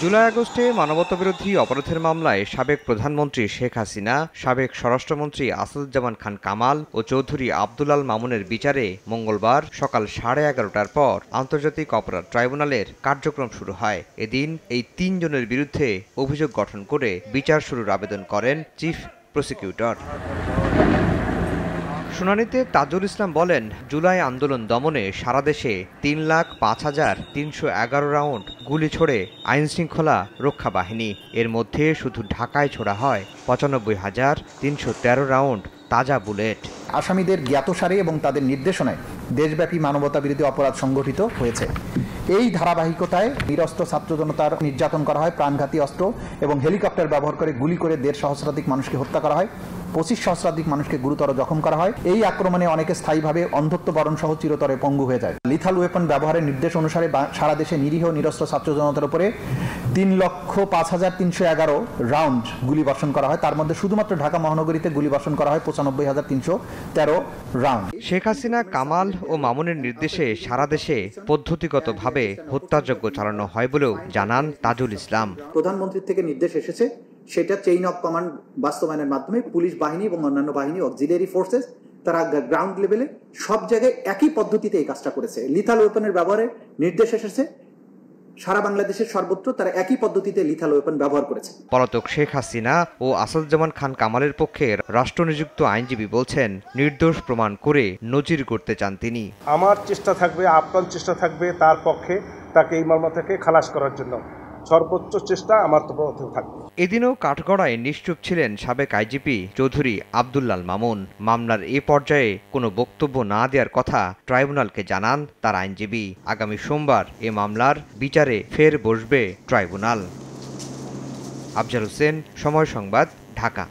জুলাই আগস্টে মানবতাবিরোধী অপরাধের মামলায় সাবেক প্রধানমন্ত্রী শেখ হাসিনা, সাবেক স্বরাষ্ট্রমন্ত্রী আসাদুজ্জামান খান কামাল ও চৌধুরী আব্দুল আল মামুনের বিচারে মঙ্গলবার সকাল 11:30টার পর আন্তর্জাতিক অপরাধ ট্রাইব্যুনালের কার্যক্রম শুরু হয়। এদিন এই ৩ জনের বিরুদ্ধে অভিযোগ গঠন করে বিচার শুরুর আবেদন করেন চিফ প্রসিকিউটর। শুনানিতে তাজুল ইসলাম বলেন, জুলাই আন্দোলন দমনে সারা দেশে ৩,০৫,৩১১ রাউন্ড গুলি ছোড়ে আইনশৃঙ্খলা রক্ষা বাহিনী। এর মধ্যে শুধু ঢাকায় ছোড়া হয় ৯৫,৩১৩ রাউন্ড তাজা বুলেট। আসামিদের জ্ঞাতসারে এবং তাদের নির্দেশনায় দেশব্যাপী মানবতাবিরোধী অপরাধ সংগঠিত হয়েছে। এই ধারাবাহিকতায় নিরস্ত্র ছাত্র জনতার নির্যাতন করা হয়, প্রাণঘাতী অস্ত্র এবং হেলিকপ্টার ব্যবহার করে গুলি করে ১.৫ সহস্রাধিক মানুষকে হত্যা করা হয়, ২৫ সহস্রাধিক মানুষকে গুরুতর জখম করা হয়। এই আক্রমণে অনেকে স্থায়ীভাবে অন্ধত্ব বরণ সহ চিরতরে পঙ্গু হয়ে যায়। লিথাল ওয়েপন ব্যবহারের নির্দেশ অনুসারে সারা দেশে নিরীহ নিরস্ত্র ছাত্র জনতার উপরে ৩,০৫,৩১১ রাউন্ড গুলি বর্ষণ করা হয়। তার মধ্যে শুধুমাত্র ঢাকা মহানগরীতে গুলি বর্ষণ করা হয় ৯৫,৩১৩ রাউন্ড। শেখ হাসিনা, কামাল ও মামুনের নির্দেশে সারা দেশে পদ্ধতিগতভাবে হত্যাযজ্ঞ চালানো হয় বলেও জানান তাজুল ইসলাম। প্রধানমন্ত্রীর থেকে নির্দেশ এসেছে, সেটা চেইন অফ কমান্ড বাস্তবায়নের মাধ্যমে পুলিশ বাহিনী এবং অন্যান্য বাহিনী, অক্সিলিয়ারি ফোর্সেস, তারা গ্রাউন্ড লেভেলে সব জায়গায় একই পদ্ধতিতে এই কাজটা করেছে। লিথাল ওয়েপনের ব্যবহারের নির্দেশ এসেছে, সারা বাংলাদেশের সর্বত্র তারা একই পদ্ধতিতে লিথাল ওয়েপন ব্যবহার করেছে। পলাতক শেখ হাসিনা ও আসাদুজ্জামান খান কামালের পক্ষে রাষ্ট্রনিযুক্ত আইনজীবী বলছেন, নির্দোষ প্রমাণ করে নজির করতে চান তিনি। আমার চেষ্টা থাকবে, আপ্রাণ চেষ্টা থাকবে তার পক্ষে তাকে এই মামলা থেকে খালাস করার জন্য সর্বোচ্চ চেষ্টা আমার তো থাকবে। এদিনও কাঠগড়ায় নিশ্চুপ ছিলেন সাবেক আইজিপি চৌধুরী আব্দুল আল মামুন। মামলার এ পর্যায়ে কোনো বক্তব্য না দেওয়ার কথা ট্রাইব্যুনালকে জানান তার আইনজীবী। আগামী সোমবার এ মামলার বিচারে ফের বসবে ট্রাইব্যুনাল। আফজাল হোসেন, সময় সংবাদ, ঢাকা।